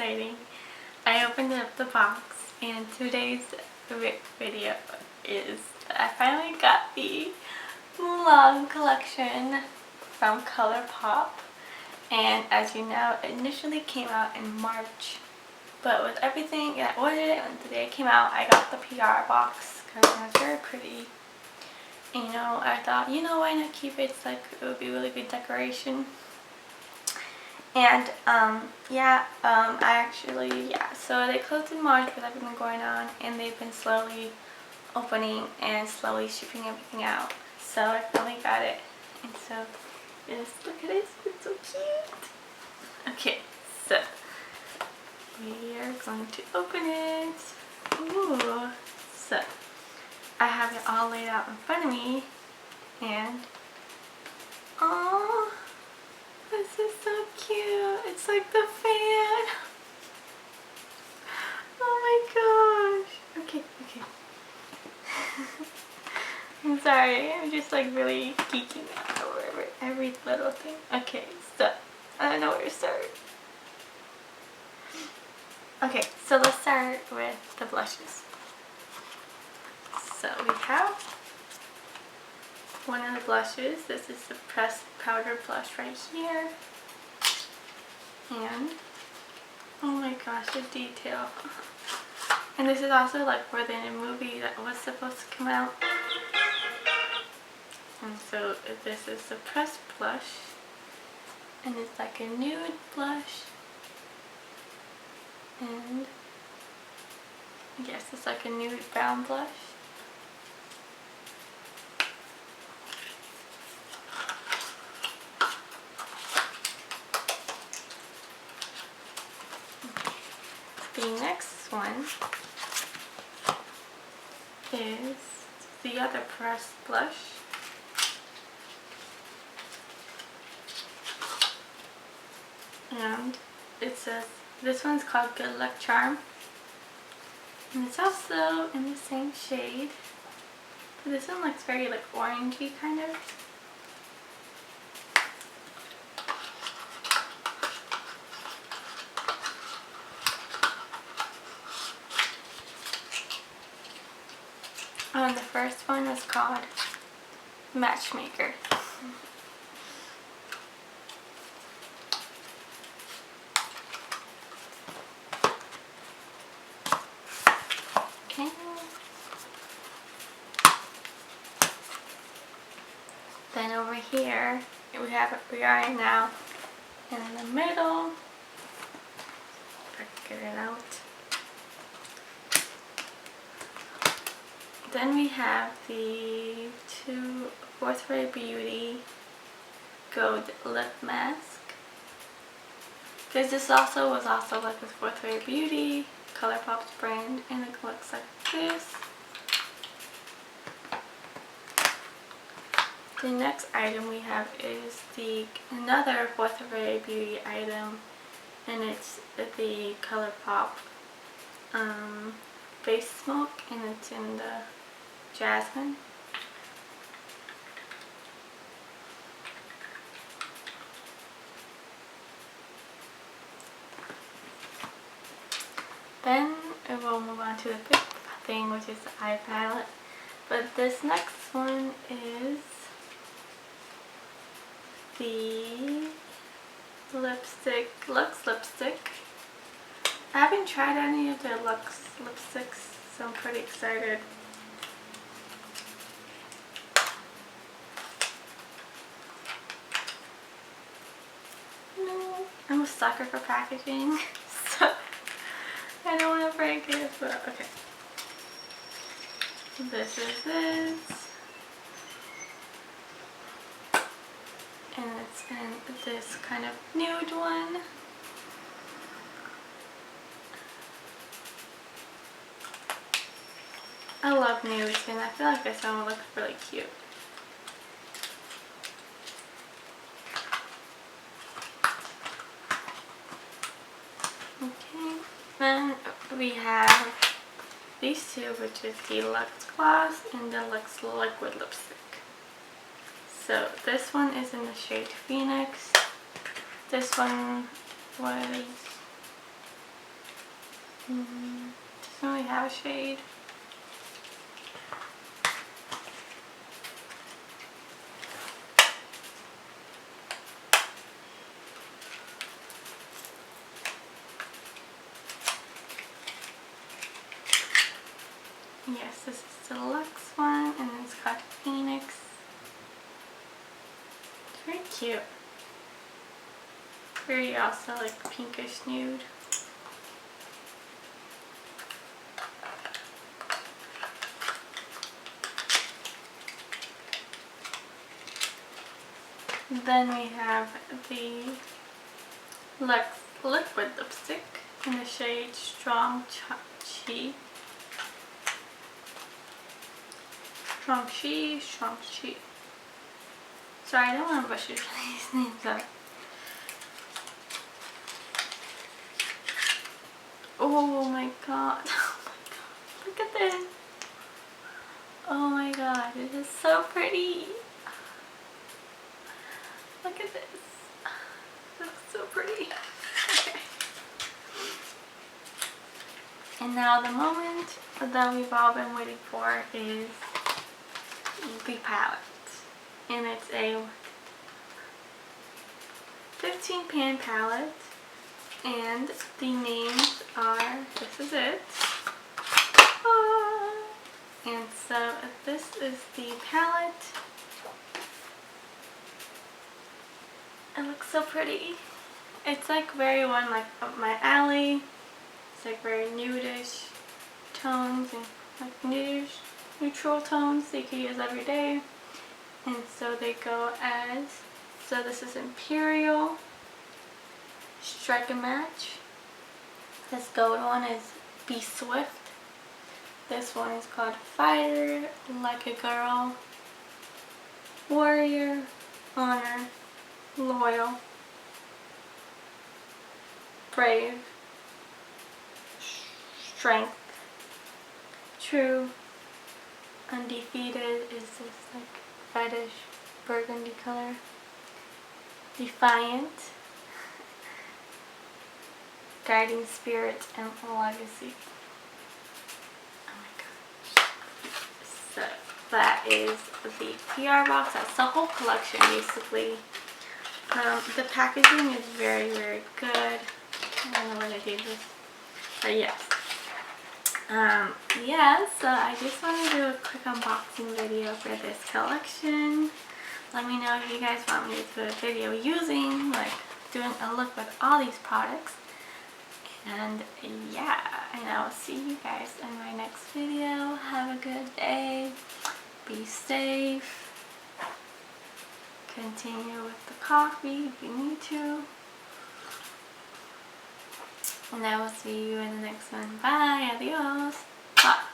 exciting. I opened up the box and today's video is I finally got the Mulan Collection from Colourpop, and as you know, it initially came out in March, but with everything I ordered it and the day it came out, I got the PR box because it was very pretty. And, I thought, why not keep it? It's like it would be really good decoration. And so they closed in March with everything going on, and they've been slowly opening and slowly shipping everything out. So I finally got it, and so look at this, it's so cute. Okay, so we are going to open it. Ooh, so I have it all laid out in front of me, and oh, this is so cute. It's like the fan. Oh my gosh. Okay. I'm sorry. I'm just like really geeking out over every little thing. Okay, so I don't know where to start. Okay, so let's start with the blushes. So we have one of the blushes. This is the pressed powder blush right here. And oh my gosh, the detail. And this is also like for the movie that was supposed to come out. And so this is the pressed blush. And it's like a nude blush. And yes, it's like a nude brown blush. The next one is the other pressed blush. And it says, this one's called Good Luck Charm. And it's also in the same shade. But this one looks very like orangey kind of. And the first one was called Matchmaker. Okay. Then over here we are now in the middle. Get it out. Then we have the Cruelty-free Beauty Gold Lip Mask. Because this was also like with Cruelty-free Beauty, Colourpop's brand, and it looks like this. The next item we have is another Cruelty-free Beauty item, and it's the Colourpop Face Smoke, and it's in the Jasmine. Then we'll move on to the big thing, which is the eye palette. But this next one is the Luxe lipstick. I haven't tried any of the Luxe lipsticks, so I'm pretty excited. I'm a sucker for packaging, so I don't want to break it, but okay. This is this. And it's in this kind of nude one. I love nudes, and I feel like this one will look really cute. Okay, then we have these two, which is the Luxe Gloss and the Luxe Liquid Lipstick. So this one is in the shade Phoenix. This one was Doesn't really have a shade. Yes, this is the deluxe one, and it's called Phoenix. It's very cute. Very also like pinkish nude. Then we have the liquid lipstick in the shade Strong Chi. Strong Chi. Sorry, I don't want to butcher these names up. Oh my god. Oh my god. Look at this. Oh my god. It is so pretty. Look at this. It looks so pretty. Okay. And now the moment that we've all been waiting for is the palette. And it's a 15 pan palette. And the names are, this is it. And so this is the palette. It looks so pretty. It's like very one like up my alley. It's like very nudish tones and like nudish neutral tones that you can use every day. And so they go as, so this is Imperial, Strike and Match. This gold one is Be Swift. This one is called Fighter Like a Girl, Warrior, Honor, Loyal, Brave, Strength, True, Undefeated is this like reddish burgundy color, Defiant, Guiding Spirit, and Legacy. Oh my gosh. So that is the PR box. That's the whole collection basically. The packaging is very, very good. I don't know where they gave this. But yes. Yeah, so I just want to do a quick unboxing video for this collection. Let me know if you guys want me to do a video using, like, doing a look with all these products. And yeah, and I will see you guys in my next video. Have a good day. Be safe. Continue with the coffee if you need to. And I will see you in the next one. Bye. Adios. Bye.